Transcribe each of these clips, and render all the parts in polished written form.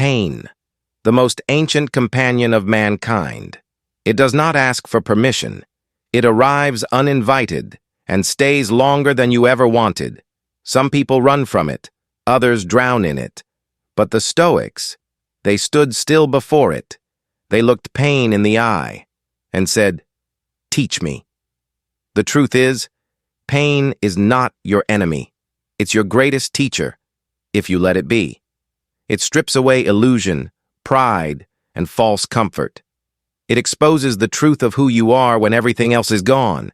pain, the most ancient companion of mankind. It does not ask for permission. It arrives uninvited and stays longer than you ever wanted. Some people run from it, others drown in it. But the Stoics, they stood still before it. They looked pain in the eye and said, "Teach me." The truth is, pain is not your enemy. It's your greatest teacher, if you let it be. It strips away illusion, pride, and false comfort. It exposes the truth of who you are when everything else is gone.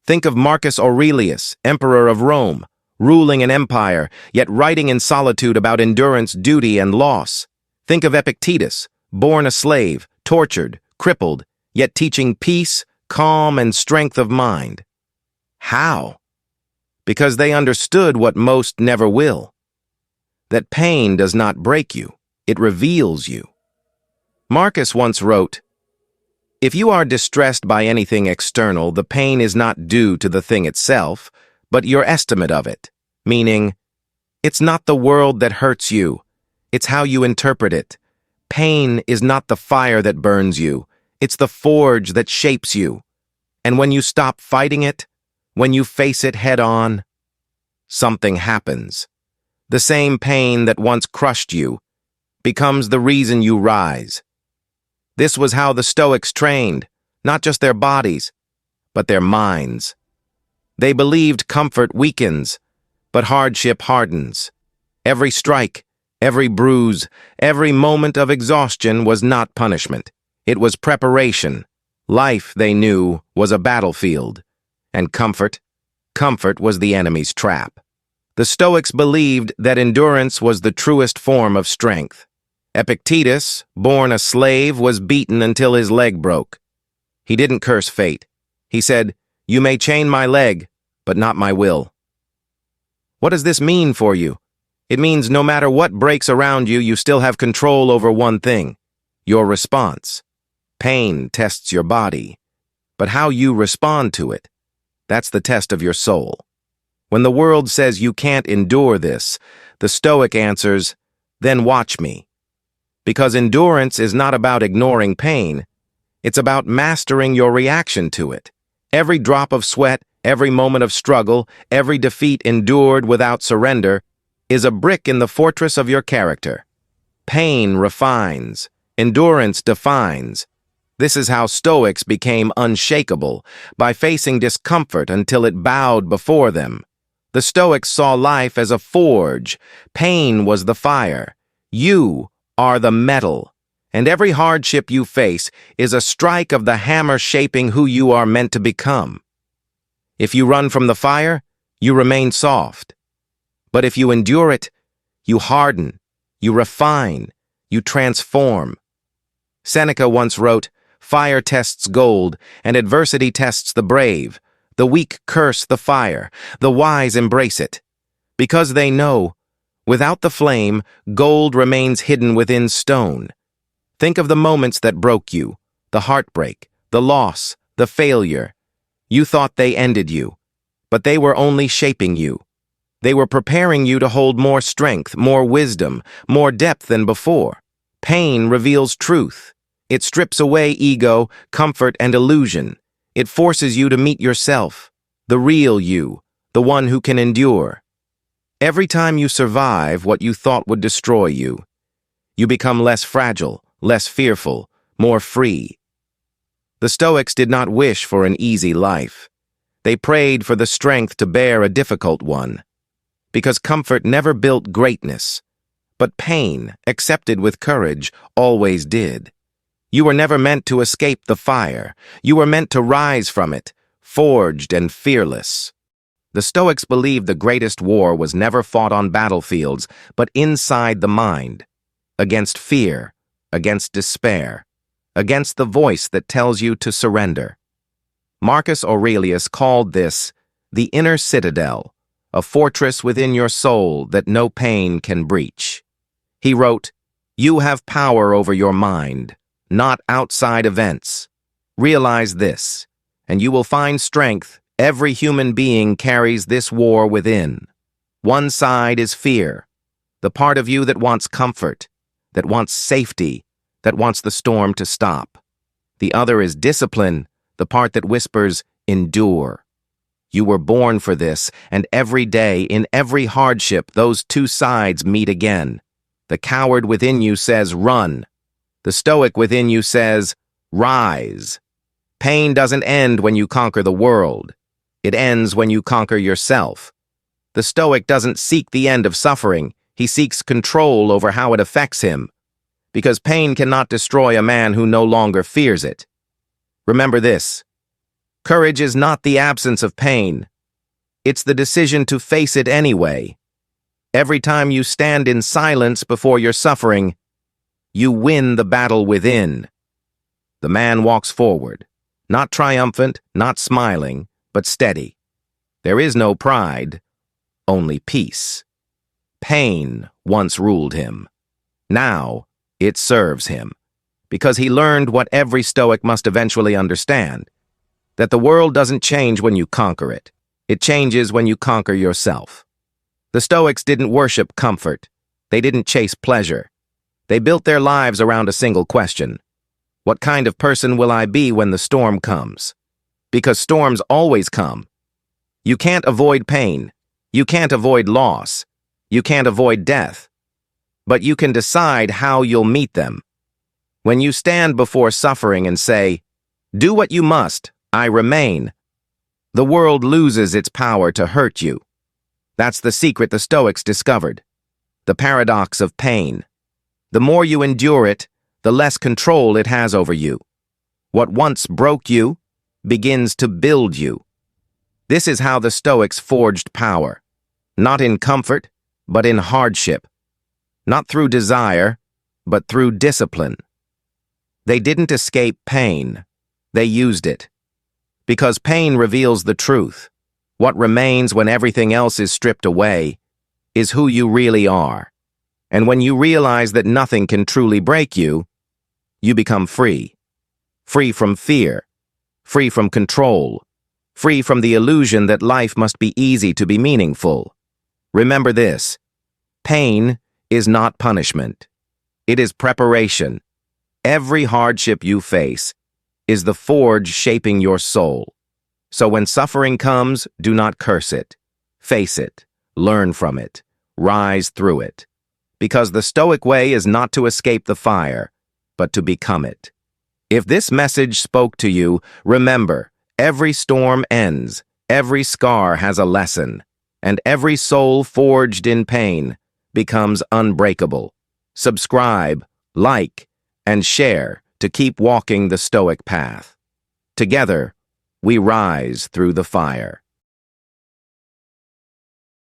Think of Marcus Aurelius, emperor of Rome, ruling an empire, yet writing in solitude about endurance, duty, and loss. Think of Epictetus, born a slave, tortured, crippled, yet teaching peace, calm, and strength of mind. How? Because they understood what most never will. That pain does not break you, it reveals you. Marcus once wrote, "If you are distressed by anything external, the pain is not due to the thing itself, but your estimate of it," meaning, it's not the world that hurts you, it's how you interpret it. Pain is not the fire that burns you, it's the forge that shapes you. And when you stop fighting it, when you face it head on, something happens. The same pain that once crushed you becomes the reason you rise. This was how the Stoics trained, not just their bodies, but their minds. They believed comfort weakens, but hardship hardens. Every strike, every bruise, every moment of exhaustion was not punishment. It was preparation. Life, they knew, was a battlefield. And comfort was the enemy's trap. The Stoics believed that endurance was the truest form of strength. Epictetus, born a slave, was beaten until his leg broke. He didn't curse fate. He said, "You may chain my leg, but not my will." What does this mean for you? It means no matter what breaks around you, you still have control over one thing: your response. Pain tests your body, but how you respond to it, that's the test of your soul. When the world says you can't endure this, the Stoic answers, "Then watch me." Because endurance is not about ignoring pain, it's about mastering your reaction to it. Every drop of sweat, every moment of struggle, every defeat endured without surrender is a brick in the fortress of your character. Pain refines, endurance defines. This is how Stoics became unshakable, by facing discomfort until it bowed before them. The Stoics saw life as a forge. Pain was the fire. You are the metal, and every hardship you face is a strike of the hammer shaping who you are meant to become. If you run from the fire, you remain soft. But if you endure it, you harden, you refine, you transform. Seneca once wrote, "Fire tests gold, and adversity tests the brave. The weak curse the fire, the wise embrace it." Because they know, without the flame, gold remains hidden within stone. Think of the moments that broke you, the heartbreak, the loss, the failure. You thought they ended you, but they were only shaping you. They were preparing you to hold more strength, more wisdom, more depth than before. Pain reveals truth. It strips away ego, comfort, and illusion. It forces you to meet yourself, the real you, the one who can endure. Every time you survive what you thought would destroy you, you become less fragile, less fearful, more free. The Stoics did not wish for an easy life. They prayed for the strength to bear a difficult one. Because comfort never built greatness, but pain, accepted with courage, always did. You were never meant to escape the fire. You were meant to rise from it, forged and fearless. The Stoics believed the greatest war was never fought on battlefields, but inside the mind, against fear, against despair, against the voice that tells you to surrender. Marcus Aurelius called this the inner citadel, a fortress within your soul that no pain can breach. He wrote, "You have power over your mind, not outside events. Realize this, and you will find strength. Every human being carries this war within. One side is fear, the part of you that wants comfort, that wants safety, that wants the storm to stop. The other is discipline, the part that whispers, endure. You were born for this, and every day, in every hardship, those two sides meet again. The coward within you says, run. The stoic within you says, rise. Pain doesn't end when you conquer the world. It ends when you conquer yourself. The stoic doesn't seek the end of suffering. He seeks control over how it affects him. Because pain cannot destroy a man who no longer fears it. Remember this. Courage is not the absence of pain. It's the decision to face it anyway. Every time you stand in silence before your suffering, you win the battle within. The man walks forward, not triumphant, not smiling, but steady. There is no pride, only peace. Pain once ruled him. Now it serves him, because he learned what every Stoic must eventually understand, that the world doesn't change when you conquer it. It changes when you conquer yourself. The Stoics didn't worship comfort. They didn't chase pleasure. They built their lives around a single question. What kind of person will I be when the storm comes? Because storms always come. You can't avoid pain. You can't avoid loss. You can't avoid death. But you can decide how you'll meet them. When you stand before suffering and say, do what you must, I remain, the world loses its power to hurt you. That's the secret the Stoics discovered. The paradox of pain. The more you endure it, the less control it has over you. What once broke you begins to build you. This is how the Stoics forged power. Not in comfort, but in hardship. Not through desire, but through discipline. They didn't escape pain. They used it. Because pain reveals the truth. What remains when everything else is stripped away is who you really are. And when you realize that nothing can truly break you, you become free. Free from fear. Free from control. Free from the illusion that life must be easy to be meaningful. Remember this. Pain is not punishment. It is preparation. Every hardship you face is the forge shaping your soul. So when suffering comes, do not curse it. Face it. Learn from it. Rise through it. Because the Stoic way is not to escape the fire, but to become it. If this message spoke to you, remember, every storm ends, every scar has a lesson, and every soul forged in pain becomes unbreakable. Subscribe, like, and share to keep walking the Stoic path. Together, we rise through the fire.